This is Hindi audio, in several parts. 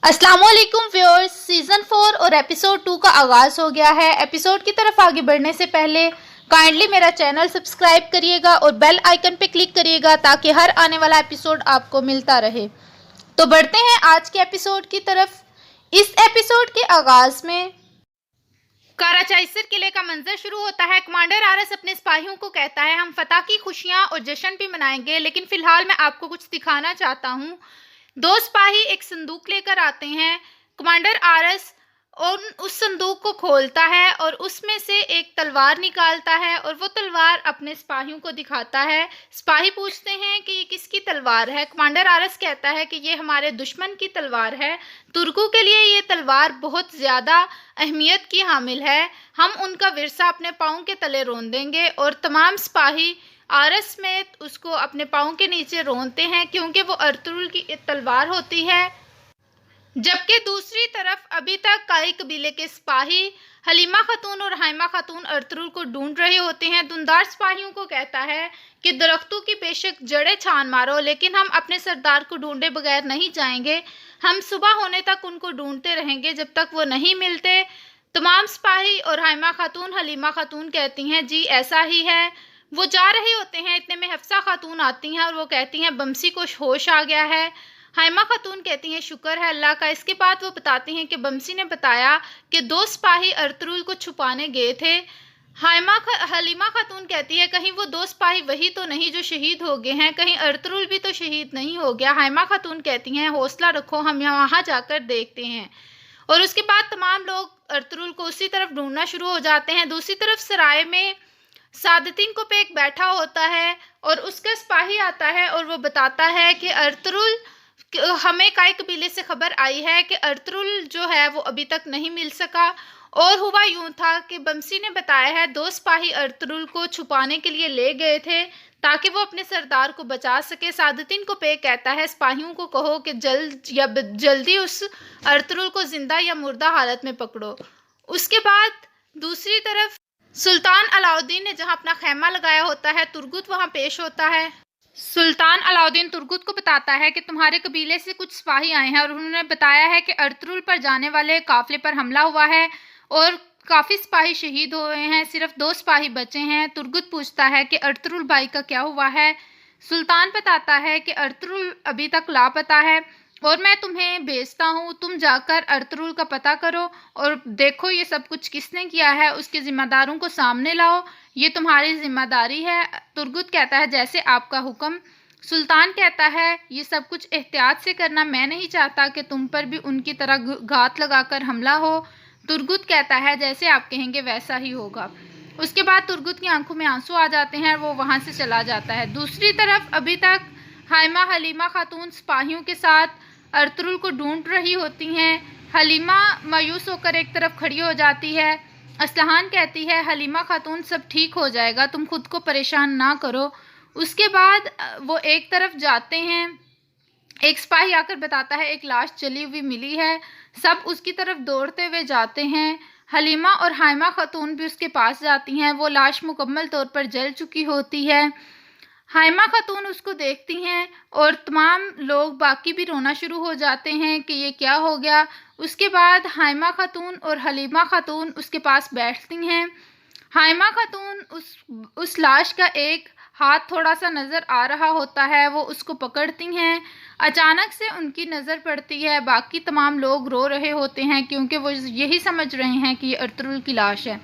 अस्सलामुअलैकुम व्यूअर्स, सीजन 4 और एपिसोड 2 का आगाज हो गया है। एपिसोड की तरफ आगे बढ़ने से पहले काइंडली मेरा चैनल सब्सक्राइब करिएगा और बेल आइकन पे क्लिक करिएगा ताकि हर आने वाला एपिसोड आपको मिलता रहे। तो बढ़ते हैं आज के एपिसोड की तरफ। इस एपिसोड के आगाज में काराचाइसर किले का मंजर शुरू होता है। कमांडर आरएस अपने सिपाहियों को कहता है, हम फतह की खुशियां और जश्न भी मनाएंगे, लेकिन फिलहाल मैं आपको कुछ दिखाना चाहता हूँ। दो सिपाही एक संदूक लेकर आते हैं। कमांडर आरएस और उस संदूक को खोलता है और उसमें से एक तलवार निकालता है और वो तलवार अपने सिपाहियों को दिखाता है। सिपाही पूछते हैं कि ये किसकी तलवार है। कमांडर आरएस कहता है कि ये हमारे दुश्मन की तलवार है। तुर्कों के लिए ये तलवार बहुत ज़्यादा अहमियत की हामिल है। हम उनका विरसा अपने पाँव के तले रोन देंगे। और तमाम सिपाही आरएस में उसको अपने पाँव के नीचे रोनते हैं क्योंकि वो अर्तुगरुल की तलवार होती है। जबकि दूसरी तरफ अभी तक काई कबीले के सिपाही हलीमा खातून और हाइमा खातून अर्तुगरुल को ढूंढ रहे होते हैं। दुनदार सिपाहियों को कहता है कि दरख्तों की बेशक जड़ें छान मारो, लेकिन हम अपने सरदार को ढूंढे बगैर नहीं जाएंगे। हम सुबह होने तक उनको ढूंढते रहेंगे जब तक वो नहीं मिलते। तमाम सिपाही और हाइमा खातून हलीमा खातून कहती हैं, जी ऐसा ही है। वो जा रहे होते हैं, इतने में हफ्सा खातून आती हैं और वो कहती हैं, बमसी को होश आ गया है। हाइमा खातून कहती हैं, शुक्र है अल्लाह का। इसके बाद वो बताती हैं कि बमसी ने बताया कि दो सिपाही अर्तुगरुल को छुपाने गए थे। हलीमा खातून कहती है, कहीं वो दो सिपाही वही तो नहीं जो शहीद हो गए हैं, कहीं अर्तुगरुल भी तो शहीद नहीं हो गया। हाइमा खातून कहती हैं, हौसला रखो, हम वहाँ जाकर देखते हैं। और उसके बाद तमाम लोग अर्तुगरुल को उसी तरफ ढूंढना शुरू हो जाते हैं। दूसरी तरफ सराय में सादतीन को पे एक बैठा होता है और उसका सिपाही आता है और वो बताता है कि अर्तुगरुल, हमें काई कबीले से खबर आई है कि अर्तुगरुल जो है वो अभी तक नहीं मिल सका। और हुआ यूं था कि बमसी ने बताया है दो सिपाही अर्तुगरुल को छुपाने के लिए ले गए थे ताकि वो अपने सरदार को बचा सके। सादतीन को पे कहता है, सिपाहियों को कहो कि जल्दी उस अर्तुगरुल को जिंदा या मुर्दा हालत में पकड़ो। उसके बाद दूसरी तरफ सुल्तान अलाउद्दीन ने जहां अपना खैमा लगाया होता है, तुर्गुत वहां पेश होता है। सुल्तान अलाउद्दीन तुर्गुत को बताता है कि तुम्हारे कबीले से कुछ सिपाही आए हैं और उन्होंने बताया है कि अर्तुगरुल पर जाने वाले काफिले पर हमला हुआ है और काफ़ी सिपाही शहीद हुए हैं, सिर्फ दो सिपाही बचे हैं। तुर्गुत पूछता है कि अर्तुगरुल भाई का क्या हुआ है। सुल्तान बताता है कि अर्तुगरुल अभी तक लापता है और मैं तुम्हें भेजता हूँ, तुम जाकर अर्तुगरुल का पता करो और देखो ये सब कुछ किसने किया है, उसके ज़िम्मेदारों को सामने लाओ, ये तुम्हारी जिम्मेदारी है। तुर्गुत कहता है, जैसे आपका हुक्म। सुल्तान कहता है, ये सब कुछ एहतियात से करना, मैं नहीं चाहता कि तुम पर भी उनकी तरह घात लगाकर हमला हो। तुर्गुत कहता है, जैसे आप कहेंगे वैसा ही होगा। उसके बाद तुर्गुत की आंखों में आंसू आ जाते हैं और वो वहाँ से चला जाता है। दूसरी तरफ अभी तक हाइमा हलीमा खातून सिपाहियों के साथ अर्तुगरुल को ढूंढ रही होती हैं। हलीमा मायूस होकर एक तरफ खड़ी हो जाती है। असलहान कहती है, हलीमा खातून सब ठीक हो जाएगा, तुम खुद को परेशान ना करो। उसके बाद वो एक तरफ जाते हैं। एक सिपाही आकर बताता है, एक लाश जली हुई मिली है। सब उसकी तरफ दौड़ते हुए जाते हैं। हलीमा और हाइमा खातून भी उसके पास जाती हैं। वो लाश मुकम्मल तौर पर जल चुकी होती है। हाइमा खातून उसको देखती हैं और तमाम लोग बाकी भी रोना शुरू हो जाते हैं कि ये क्या हो गया। उसके बाद हाइमा खातून और हलीमा खातून उसके पास बैठती हैं। हाइमा खातून उस लाश का एक हाथ थोड़ा सा नज़र आ रहा होता है, वो उसको पकड़ती हैं। अचानक से उनकी नज़र पड़ती है, बाकी तमाम लोग रो रहे होते हैं क्योंकि वो यही समझ रहे हैं कि ये अर्तुगरुल की लाश है।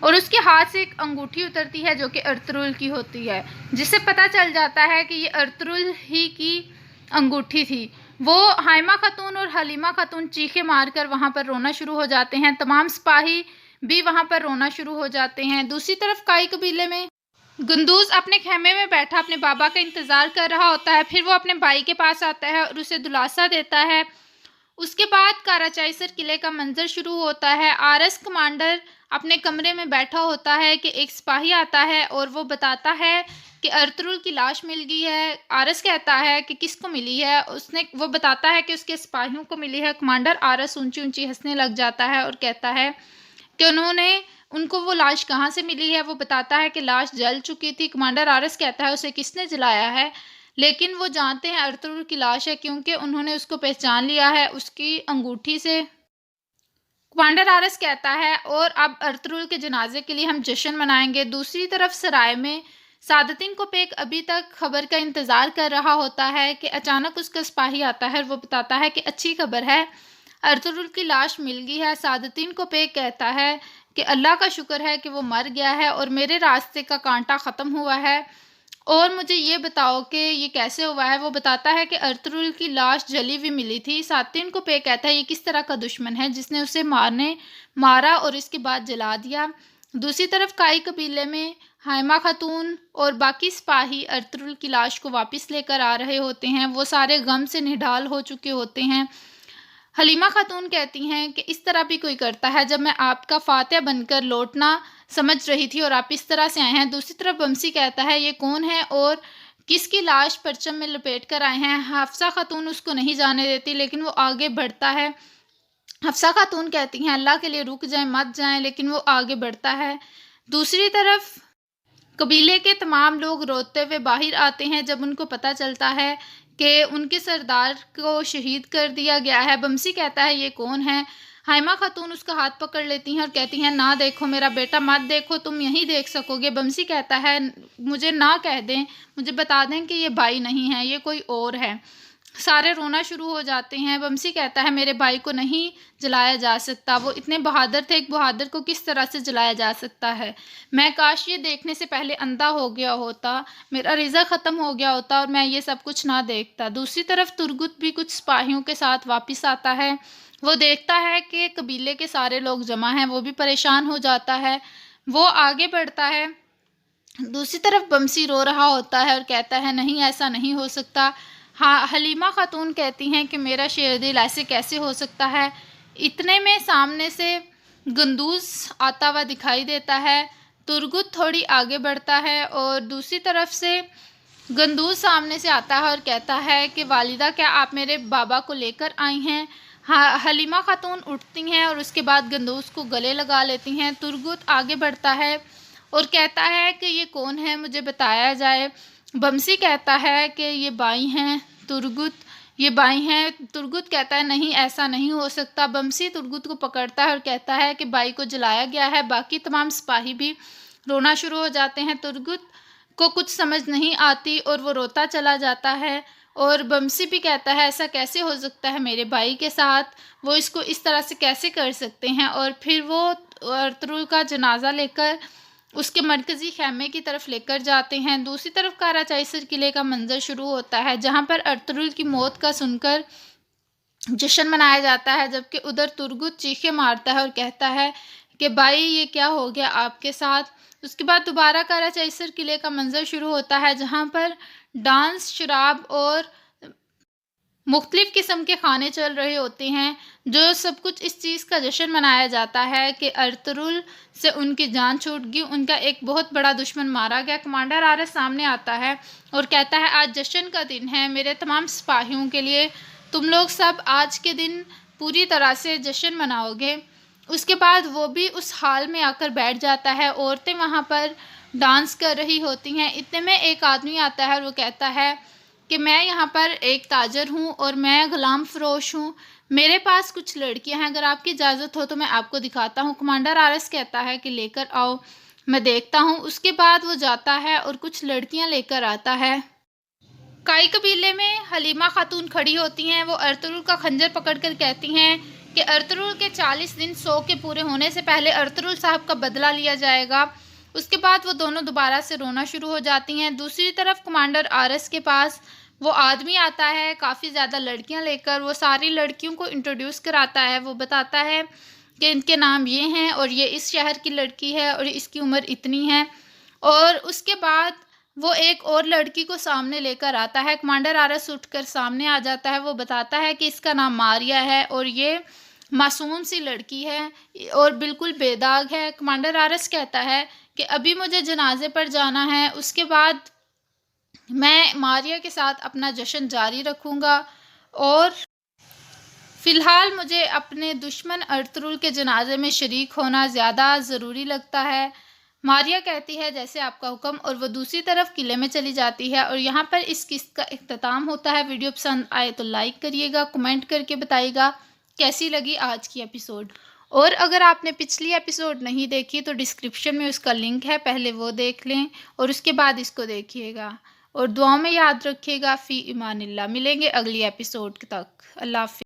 और उसके हाथ से एक अंगूठी उतरती है जो कि अर्तुगरुल की होती है, जिससे पता चल जाता है कि ये अर्तुगरुल ही की अंगूठी थी। वो हाइमा खातून और हलीमा खातून चीखे मारकर वहाँ पर रोना शुरू हो जाते हैं। तमाम सिपाही भी वहाँ पर रोना शुरू हो जाते हैं। दूसरी तरफ काई कबीले में गुंदूज अपने खेमे में बैठा अपने बाबा का इंतज़ार कर रहा होता है। फिर वो अपने भाई के पास आता है और उसे दिलासा देता है। उसके बाद काराचाइसर किले का मंजर शुरू होता है। आरएस कमांडर अपने कमरे में बैठा होता है कि एक सिपाही आता है और वो बताता है कि अर्तुगरुल की लाश मिल गई है। आरएस कहता है कि किसको मिली है। वो बताता है कि उसके सिपाहियों को मिली है। कमांडर आरएस ऊंची ऊंची हंसने लग जाता है और कहता है कि उनको वो लाश कहाँ से मिली है। वो बताता है कि लाश जल चुकी थी। कमांडर आरएस कहता है, उसे किसने जलाया है। लेकिन वो जानते हैं अर्तुगरुल की लाश है क्योंकि उन्होंने उसको पहचान लिया है उसकी अंगूठी से। कमांडर आरएस कहता है और अब अर्तुगरुल के जनाजे के लिए हम जश्न मनाएंगे। दूसरी तरफ सराय में सादतिन कोपेक अभी तक खबर का इंतजार कर रहा होता है कि अचानक उसका सिपाही आता है और वो बताता है कि अच्छी खबर है, अर्तुगरुल की लाश मिल गई है। सादतिन कोपेक कहता है कि अल्लाह का शुक्र है कि वो मर गया है और मेरे रास्ते का कांटा ख़त्म हुआ है, और मुझे ये बताओ कि ये कैसे हुआ है। वो बताता है कि अर्तुगरुल की लाश जली हुई मिली थी। सादतिन कोपेक कहता है ये किस तरह का दुश्मन है जिसने उसे मारा और इसके बाद जला दिया। दूसरी तरफ काई कबीले में हाइमा खातून और बाकी सिपाही अर्तुगरुल की लाश को वापस लेकर आ रहे होते हैं। वो सारे गम से निढाल हो चुके होते हैं। हलीमा खातून कहती हैं कि इस तरह भी कोई करता है, जब मैं आपका फातिहा बनकर लौटना समझ रही थी और आप इस तरह से आए हैं। दूसरी तरफ बमसी कहता है ये कौन है और किसकी लाश परचम में लपेट कर आए हैं। हफ्सा खातून उसको नहीं जाने देती लेकिन वो आगे बढ़ता है। हफ्सा खातून कहती हैं अल्लाह के लिए रुक जाएं, मत जाएं, लेकिन वो आगे बढ़ता है। दूसरी तरफ कबीले के तमाम लोग रोते हुए बाहर आते हैं जब उनको पता चलता है कि उनके सरदार को शहीद कर दिया गया है। बमसी कहता है ये कौन है। हाइमा खातून उसका हाथ पकड़ लेती हैं और कहती हैं ना देखो मेरा बेटा, मत देखो, तुम यहीं देख सकोगे। बमसी कहता है मुझे ना कह दें, मुझे बता दें कि ये भाई नहीं है, ये कोई और है। सारे रोना शुरू हो जाते हैं। बमसी कहता है मेरे भाई को नहीं जलाया जा सकता, वो इतने बहादुर थे, एक बहादुर को किस तरह से जलाया जा सकता है। मैं काश ये देखने से पहले अंधा हो गया होता, मेरा रिज़ा ख़त्म हो गया होता और मैं ये सब कुछ ना देखता। दूसरी तरफ तुर्गुत भी कुछ सिपाहियों के साथ वापस आता है। वो देखता है कि कबीले के सारे लोग जमा हैं, वो भी परेशान हो जाता है। वो आगे बढ़ता है। दूसरी तरफ बमसी रो रहा होता है और कहता है नहीं, ऐसा नहीं हो सकता। हाँ, हलीमा खातून कहती हैं कि मेरा शेर दिल ऐसे कैसे हो सकता है। इतने में सामने से गंदूज आता हुआ दिखाई देता है। तुर्गुत थोड़ी आगे बढ़ता है और दूसरी तरफ से गंदूज सामने से आता है और कहता है कि वालिदा क्या आप मेरे बाबा को लेकर आई हैं। हाँ, हलीमा खातून उठती हैं और उसके बाद गंदूज को गले लगा लेती हैं। तुर्गुत आगे बढ़ता है और कहता है कि ये कौन है, मुझे बताया जाए। बमसी कहता है कि ये बाई हैं तुर्गुत, ये बाई हैं। तुर्गुत कहता है नहीं, ऐसा नहीं हो सकता। बमसी तुर्गुत को पकड़ता है और कहता है कि बाई को जलाया गया है। बाकी तमाम सिपाही भी रोना शुरू हो जाते हैं। तुर्गुत को कुछ समझ नहीं आती और वो रोता चला जाता है। और बमसी भी कहता है ऐसा कैसे हो सकता है मेरे भाई के साथ, वो इसको इस तरह से कैसे कर सकते हैं। और फिर वो अर्तुगरुल का जनाजा लेकर उसके मरकज़ी खैमे की तरफ लेकर जाते हैं। दूसरी तरफ काराचाइसर किले का मंजर शुरू होता है जहाँ पर अर्तुगरुल की मौत का सुनकर जश्न मनाया जाता है, जबकि उधर तुर्गुत चीखें मारता है और कहता है कि भाई ये क्या हो गया आपके साथ। उसके बाद दोबारा काराचाइसर किले का मंजर शुरू होता है जहाँ पर डांस, शराब और मुख्तलिफ़ किस्म के खाने चल रहे होते हैं, जो सब कुछ इस चीज़ का जश्न मनाया जाता है कि अर्तुगरुल से उनकी जान छूट गई, उनका एक बहुत बड़ा दुश्मन मारा गया। कमांडर आरएस सामने आता है और कहता है आज जश्न का दिन है मेरे तमाम सिपाहियों के लिए, तुम लोग सब आज के दिन पूरी तरह से जश्न मनाओगे। उसके बाद वो भी उस हाल में आकर बैठ जाता है। औरतें वहाँ पर डांस कर रही होती हैं। इतने में एक आदमी आता है और वो कहता है कि मैं यहाँ पर एक ताजर हूँ और मैं ग़ुलाम फ़रोश हूँ, मेरे पास कुछ लड़कियाँ हैं, अगर आपकी इजाज़त हो तो मैं आपको दिखाता हूँ। कमांडर आरएस कहता है कि लेकर आओ, मैं देखता हूँ। उसके बाद वो जाता है और कुछ लड़कियाँ लेकर आता है। काई कबीले में हलीमा खातून खड़ी होती हैं। वो अर्तुगरुल का खंजर पकड़कर कहती हैं कि अर्तुगरुल के 40 दिन 100 के पूरे होने से पहले अर्तुगरुल साहब का बदला लिया जाएगा। उसके बाद वो दोनों दोबारा से रोना शुरू हो जाती हैं। दूसरी तरफ कमांडर आरएस के पास वो आदमी आता है काफ़ी ज़्यादा लड़कियां लेकर। वो सारी लड़कियों को इंट्रोड्यूस कराता है। वो बताता है कि इनके नाम ये हैं और ये इस शहर की लड़की है और इसकी उम्र इतनी है। और उसके बाद वो एक और लड़की को सामने लेकर आता है। कमांडर आरएस उठकर सामने आ जाता है। वो बताता है कि इसका नाम मारिया है और ये मासूम सी लड़की है और बिल्कुल बेदाग है। कमांडर आरएस कहता है कि अभी मुझे जनाजे पर जाना है, उसके बाद मैं मारिया के साथ अपना जश्न जारी रखूँगा और फ़िलहाल मुझे अपने दुश्मन अर्तुगरुल के जनाजे में शरीक होना ज़्यादा ज़रूरी लगता है। मारिया कहती है जैसे आपका हुक्म, और वो दूसरी तरफ किले में चली जाती है। और यहाँ पर इस किस्त का इख्तिताम होता है। वीडियो पसंद आए तो लाइक करिएगा, कमेंट करके बताइएगा कैसी लगी आज की एपिसोड। और अगर आपने पिछली एपिसोड नहीं देखी तो डिस्क्रिप्शन में उसका लिंक है, पहले वो देख लें और उसके बाद इसको देखिएगा। और दुआओं में याद रखिएगा। फ़ी इमानिल्लाह। मिलेंगे अगली एपिसोड तक। अल्लाह हाफ़िज़।